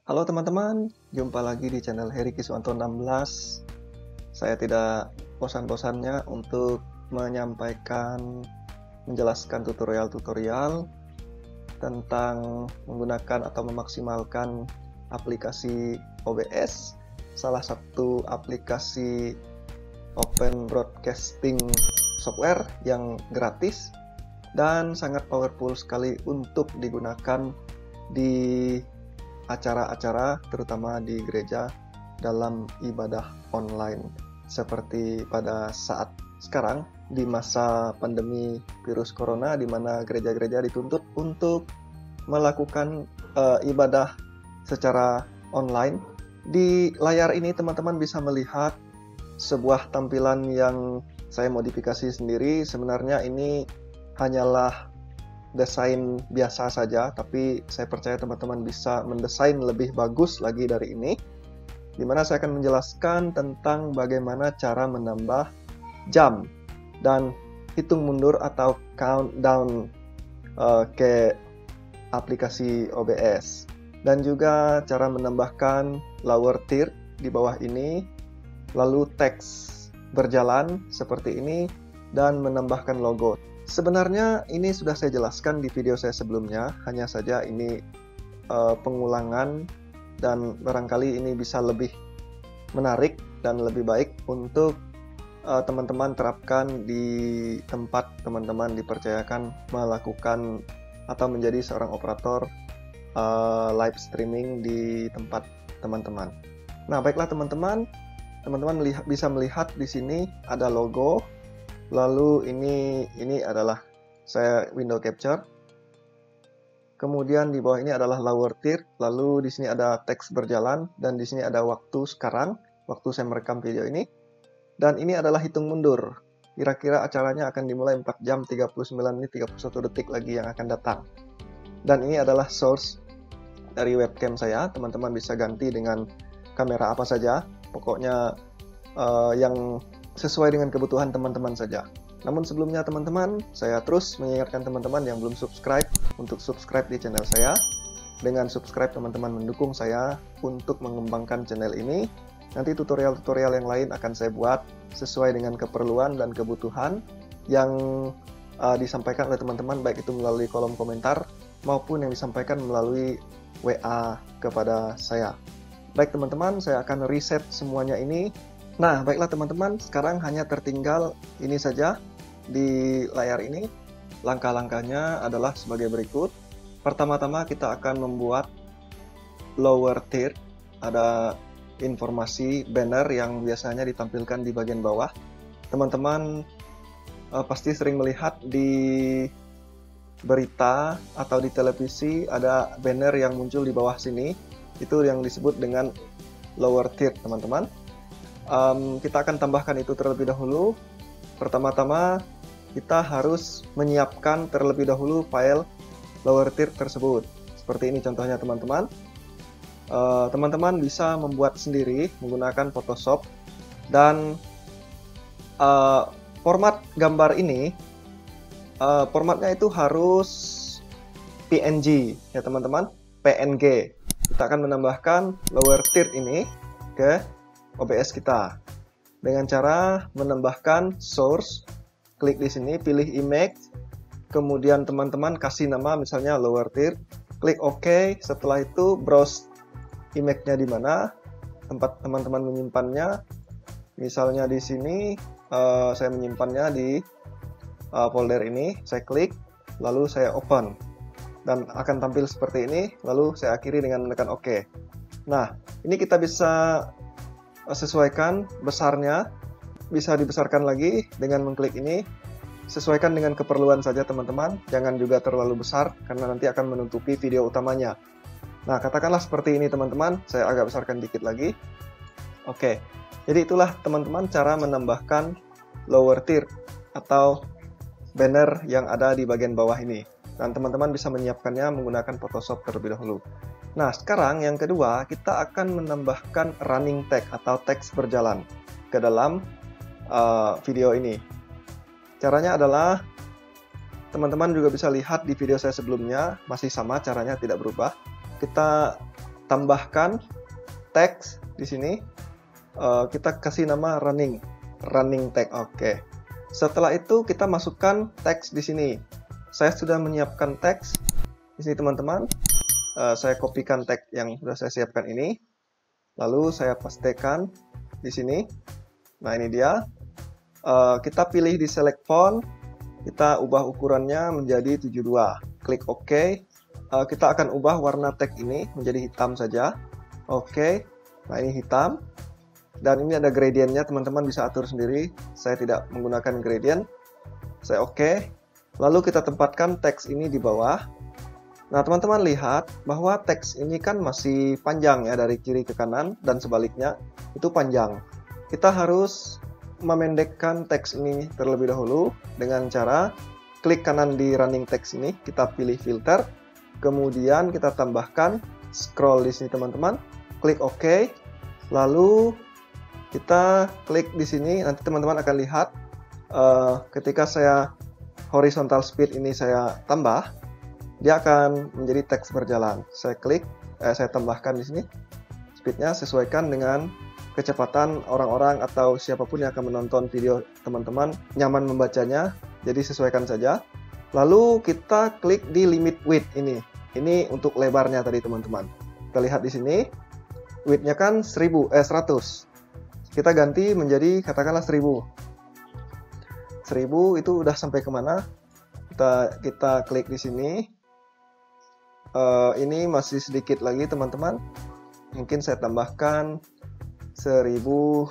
Halo teman-teman, jumpa lagi di channel Heri Kiswanto 16. Saya tidak bosan-bosannya untuk menjelaskan tutorial-tutorial tentang menggunakan atau memaksimalkan aplikasi OBS, salah satu aplikasi open broadcasting software yang gratis dan sangat powerful sekali untuk digunakan di acara-acara, terutama di gereja dalam ibadah online seperti pada saat sekarang di masa pandemi virus corona, di mana gereja-gereja dituntut untuk melakukan ibadah secara online. Di layar ini teman-teman bisa melihat sebuah tampilan yang saya modifikasi sendiri. Sebenarnya ini hanyalah desain biasa saja, tapi saya percaya teman-teman bisa mendesain lebih bagus lagi dari ini, di mana saya akan menjelaskan tentang bagaimana cara menambah jam dan hitung mundur atau countdown ke aplikasi OBS, dan juga cara menambahkan lower tier di bawah ini, lalu teks berjalan seperti ini, dan menambahkan logo. Sebenarnya ini sudah saya jelaskan di video saya sebelumnya, hanya saja ini pengulangan dan barangkali ini bisa lebih menarik dan lebih baik untuk teman-teman terapkan di tempat teman-teman dipercayakan melakukan atau menjadi seorang operator live streaming di tempat teman-teman. Nah, baiklah teman-teman bisa melihat di sini ada logo. Lalu ini adalah saya window capture. Kemudian di bawah ini adalah lower tier. Lalu di sini ada teks berjalan dan di sini ada waktu sekarang, waktu saya merekam video ini. Dan ini adalah hitung mundur. Kira-kira acaranya akan dimulai 4 jam 39 menit 31 detik lagi yang akan datang. Dan ini adalah source dari webcam saya. Teman-teman bisa ganti dengan kamera apa saja. Pokoknya yang sesuai dengan kebutuhan teman-teman saja. Namun sebelumnya teman-teman, saya terus mengingatkan teman-teman yang belum subscribe untuk subscribe di channel saya. Dengan subscribe teman-teman mendukung saya untuk mengembangkan channel ini. Nanti tutorial-tutorial yang lain akan saya buat sesuai dengan keperluan dan kebutuhan yang disampaikan oleh teman-teman, baik itu melalui kolom komentar maupun yang disampaikan melalui WA kepada saya. Baik teman-teman, saya akan reset semuanya ini. Nah, baiklah teman-teman, sekarang hanya tertinggal ini saja di layar ini. Langkah-langkahnya adalah sebagai berikut. Pertama-tama kita akan membuat lower tier. Ada informasi banner yang biasanya ditampilkan di bagian bawah. Teman-teman pasti sering melihat di berita atau di televisi ada banner yang muncul di bawah sini. Itu yang disebut dengan lower tier, teman-teman. Kita akan tambahkan itu terlebih dahulu. Pertama-tama kita harus menyiapkan terlebih dahulu file lower tier tersebut. Seperti ini contohnya teman-teman. Teman-teman bisa membuat sendiri menggunakan Photoshop. Dan format gambar ini, formatnya itu harus PNG ya teman-teman, PNG. Kita akan menambahkan lower tier ini ke OBS kita dengan cara menambahkan source. Klik di sini, pilih image, kemudian teman-teman kasih nama misalnya lower tier, klik OK. Setelah itu browse image-nya di mana tempat teman-teman menyimpannya. Misalnya di sini saya menyimpannya di folder ini. Saya klik, lalu saya open dan akan tampil seperti ini. Lalu saya akhiri dengan menekan OK. Nah, ini kita bisa sesuaikan besarnya, bisa dibesarkan lagi dengan mengklik ini. Sesuaikan dengan keperluan saja teman-teman, jangan juga terlalu besar karena nanti akan menutupi video utamanya. Nah, katakanlah seperti ini teman-teman, saya agak besarkan dikit lagi. Oke, jadi itulah teman-teman cara menambahkan lower tier atau banner yang ada di bagian bawah ini. Dan teman-teman bisa menyiapkannya menggunakan Photoshop terlebih dahulu. Nah, sekarang yang kedua, kita akan menambahkan running tag atau teks berjalan ke dalam video ini. Caranya adalah, teman-teman juga bisa lihat di video saya sebelumnya, masih sama caranya, tidak berubah. Kita tambahkan teks di sini. Kita kasih nama running tag. Oke. Setelah itu kita masukkan teks di sini. Saya sudah menyiapkan teks di sini teman-teman. Saya kopikan teks yang sudah saya siapkan ini. Lalu saya pastekan di sini. Nah, ini dia. Kita pilih di select font. Kita ubah ukurannya menjadi 72. Klik OK. Kita akan ubah warna teks ini menjadi hitam saja. Oke. Nah, ini hitam. Dan ini ada gradientnya, teman-teman bisa atur sendiri. Saya tidak menggunakan gradient. Saya OK. Lalu kita tempatkan teks ini di bawah. Nah, teman-teman lihat bahwa teks ini kan masih panjang ya, dari kiri ke kanan dan sebaliknya itu panjang. Kita harus memendekkan teks ini terlebih dahulu dengan cara klik kanan di running text ini, kita pilih filter, kemudian kita tambahkan scroll di sini teman-teman, klik OK, lalu kita klik di sini. Nanti teman-teman akan lihat ketika saya horizontal speed ini saya tambah, dia akan menjadi teks berjalan. Saya klik, saya tambahkan di sini speednya sesuaikan dengan kecepatan orang-orang atau siapapun yang akan menonton video teman-teman nyaman membacanya. Jadi sesuaikan saja. Lalu kita klik di limit width ini. Ini untuk lebarnya tadi teman-teman. Kita lihat di sini width-nya kan 100. Kita ganti menjadi katakanlah 1000. 1000 itu udah sampai kemana? Kita klik di sini. Ini masih sedikit lagi teman-teman. Mungkin saya tambahkan 1100.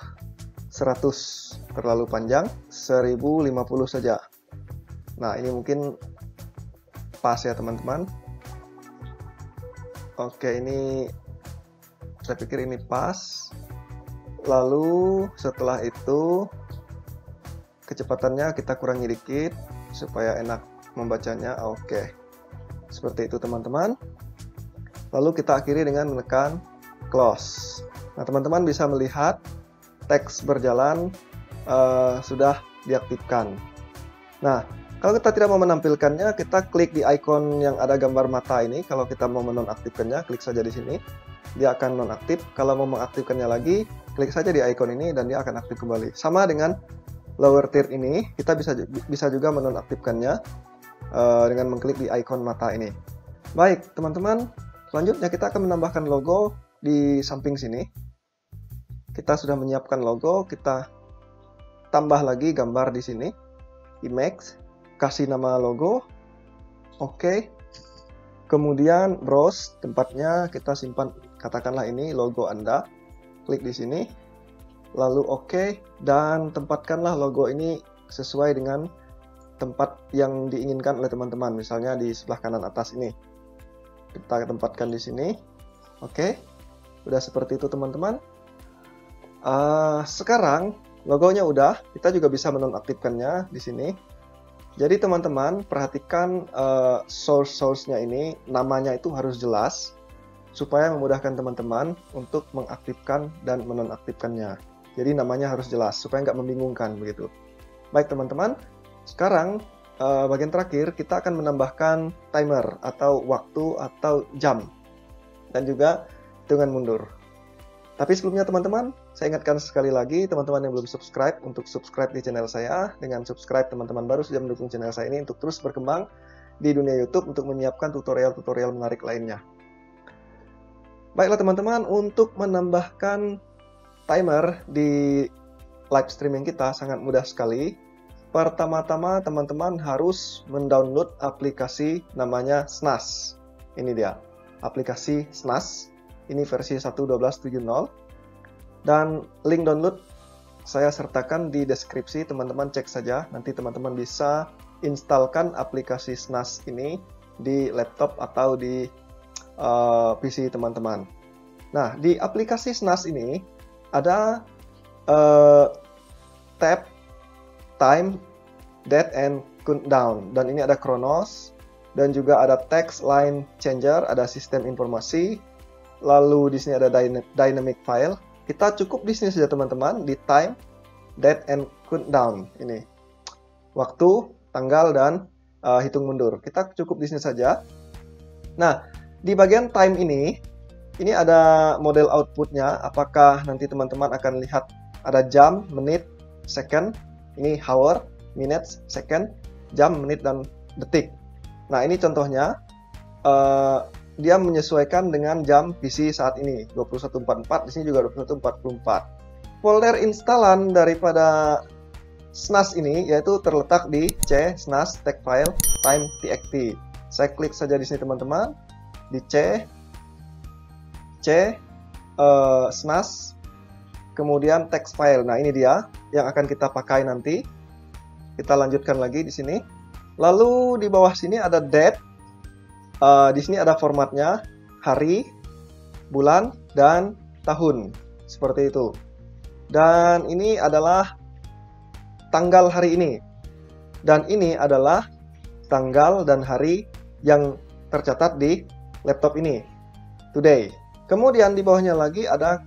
Terlalu panjang. 1050 saja. Nah, ini mungkin pas ya teman-teman. Oke, ini saya pikir ini pas. Lalu setelah itu kecepatannya kita kurangi dikit supaya enak membacanya. Oke. Seperti itu teman-teman. Lalu kita akhiri dengan menekan close. Nah, teman-teman bisa melihat teks berjalan sudah diaktifkan. Nah, kalau kita tidak mau menampilkannya, kita klik di icon yang ada gambar mata ini. Kalau kita mau menonaktifkannya, klik saja di sini. Dia akan nonaktif. Kalau mau mengaktifkannya lagi, klik saja di icon ini dan dia akan aktif kembali. Sama dengan lower third ini, kita bisa juga menonaktifkannya dengan mengklik di icon mata ini. Baik, teman-teman. Selanjutnya kita akan menambahkan logo di samping sini. Kita sudah menyiapkan logo, kita tambah lagi gambar di sini. Image, kasih nama logo. Oke. Kemudian browse tempatnya, kita simpan katakanlah ini logo Anda. Klik di sini. Lalu oke, dan tempatkanlah logo ini sesuai dengan tempat yang diinginkan oleh teman-teman. Misalnya di sebelah kanan atas ini. Kita tempatkan di sini. Oke. Udah seperti itu teman-teman. Sekarang logonya udah, kita juga bisa menonaktifkannya di sini. Jadi teman-teman perhatikan source-nya ini, namanya itu harus jelas supaya memudahkan teman-teman untuk mengaktifkan dan menonaktifkannya. Jadi namanya harus jelas supaya nggak membingungkan begitu. Baik teman-teman, sekarang bagian terakhir kita akan menambahkan timer atau waktu atau jam dan juga hitungan mundur. Tapi sebelumnya teman-teman, saya ingatkan sekali lagi teman-teman yang belum subscribe untuk subscribe di channel saya. Dengan subscribe teman-teman baru sudah mendukung channel saya ini untuk terus berkembang di dunia YouTube untuk menyiapkan tutorial-tutorial menarik lainnya. Baiklah teman-teman, untuk menambahkan timer di live streaming kita sangat mudah sekali. Pertama-tama teman-teman harus mendownload aplikasi namanya SNAS. Ini dia, aplikasi SNAS. Ini versi 1.12.70. Dan link download saya sertakan di deskripsi, teman-teman cek saja. Nanti teman-teman bisa instalkan aplikasi SNAS ini di laptop atau di PC teman-teman. Nah, di aplikasi SNAS ini ada tab time, date, and countdown. Dan ini ada Chronos, dan juga ada text line changer, ada sistem informasi. Lalu di sini ada dynamic file. Kita cukup di sini saja teman-teman, di time, date, and countdown. Ini waktu, tanggal, dan hitung mundur. Kita cukup di sini saja. Nah, di bagian time ini Ini ada model outputnya, apakah nanti teman-teman akan lihat ada jam, menit, second, ini hour, minutes, second, jam, menit, dan detik. Nah, ini contohnya, dia menyesuaikan dengan jam PC saat ini, 21.44, di sini juga 21.44. Folder instalan daripada SNAS ini yaitu terletak di C, SNAS, text file, time, txt. Saya klik saja di sini teman-teman, di C, SNAS, kemudian text file. Nah, ini dia yang akan kita pakai nanti. Kita lanjutkan lagi di sini. Lalu di bawah sini ada date. Di sini ada formatnya, hari, bulan, dan tahun. Seperti itu. Dan ini adalah tanggal hari ini. Dan ini adalah tanggal dan hari yang tercatat di laptop ini. Today. Kemudian di bawahnya lagi ada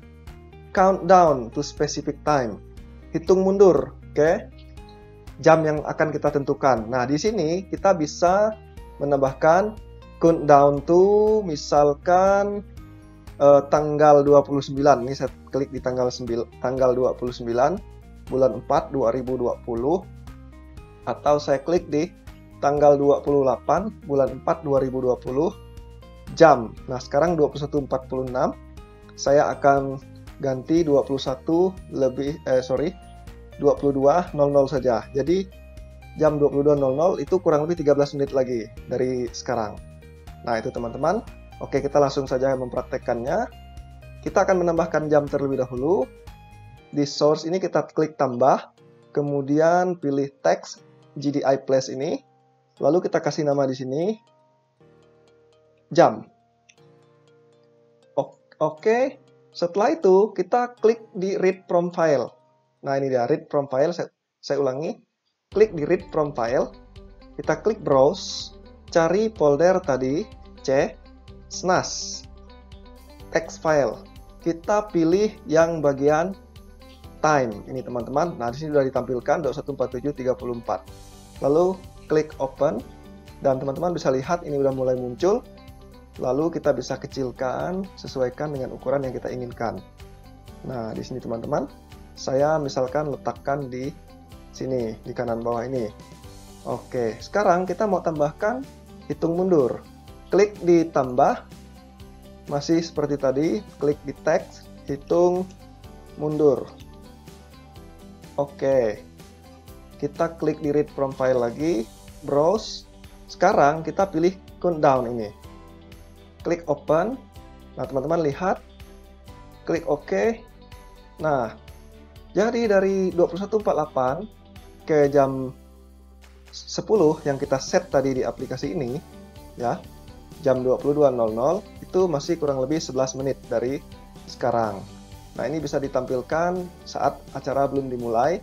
countdown to specific time. Hitung mundur ke jam yang akan kita tentukan. Nah, di sini kita bisa menambahkan countdown to misalkan tanggal 29. Ini saya klik di tanggal 29 bulan 4 2020, atau saya klik di tanggal 28 bulan 4 2020, jam. Nah, sekarang 21.46. Saya akan ganti 22.00 saja. Jadi jam 22.00 itu kurang lebih 13 menit lagi dari sekarang. Nah, itu teman-teman. Oke, kita langsung saja mempraktekkannya. Kita akan menambahkan jam terlebih dahulu. Di source ini kita klik tambah, kemudian pilih text GDI place ini. Lalu kita kasih nama di sini jam. Oke, setelah itu kita klik di read from file. Nah, ini dia read from file. Saya ulangi, klik di read from file. Kita klik browse, cari folder tadi C, SNAS, text file. Kita pilih yang bagian time ini teman-teman. Nah, di sini sudah ditampilkan 214734. Lalu klik open dan teman-teman bisa lihat ini sudah mulai muncul. Lalu kita bisa kecilkan, sesuaikan dengan ukuran yang kita inginkan. Nah, di sini teman-teman, saya misalkan letakkan di sini, di kanan bawah ini. Oke, sekarang kita mau tambahkan hitung mundur. Klik di tambah, masih seperti tadi, klik di text, hitung mundur. Oke, kita klik di read from file lagi, browse. Sekarang kita pilih countdown ini. Klik open. Nah, teman-teman lihat. Klik OK. Nah, jadi dari 21.48 ke jam 10 yang kita set tadi di aplikasi ini, ya, jam 22.00 itu masih kurang lebih 11 menit dari sekarang. Nah, ini bisa ditampilkan saat acara belum dimulai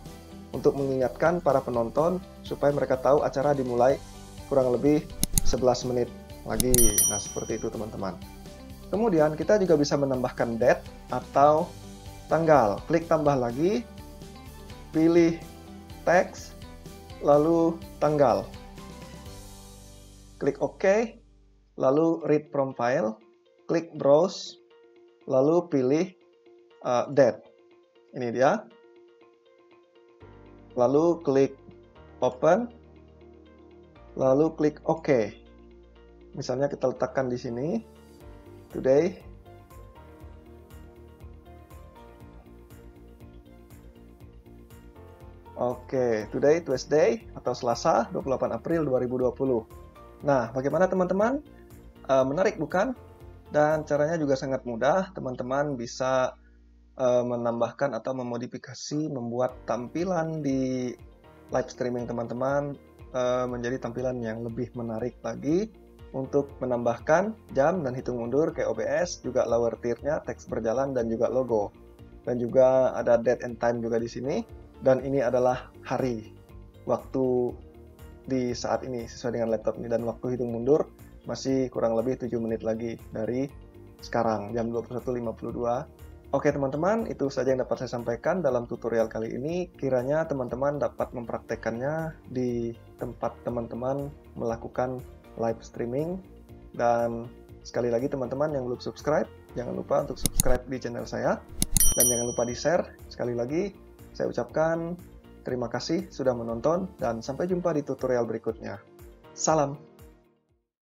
untuk mengingatkan para penonton supaya mereka tahu acara dimulai kurang lebih 11 menit lagi. Nah, seperti itu teman-teman. Kemudian kita juga bisa menambahkan date atau tanggal. Klik tambah lagi, pilih text, lalu tanggal. Klik OK, lalu read from file, klik browse, lalu pilih date. Ini dia. Lalu klik open, lalu klik OK. Misalnya kita letakkan di sini, today. Oke, today, Tuesday, atau Selasa, 28 April 2020. Nah, bagaimana teman-teman? Menarik bukan? Dan caranya juga sangat mudah. Teman-teman bisa menambahkan atau memodifikasi, membuat tampilan di live streaming teman-teman menjadi tampilan yang lebih menarik lagi. Untuk menambahkan jam dan hitung mundur ke OBS, juga lower tier-nya, teks berjalan, dan juga logo. Dan juga ada date and time juga di sini. Dan ini adalah hari, waktu di saat ini sesuai dengan laptop ini. Dan waktu hitung mundur masih kurang lebih 7 menit lagi dari sekarang, jam 21.52. Oke teman-teman, itu saja yang dapat saya sampaikan dalam tutorial kali ini. Kiranya teman-teman dapat mempraktekkannya di tempat teman-teman melakukan live streaming. Dan sekali lagi teman-teman yang belum subscribe, jangan lupa untuk subscribe di channel saya, dan jangan lupa di-share. Sekali lagi, saya ucapkan terima kasih sudah menonton, dan sampai jumpa di tutorial berikutnya. Salam!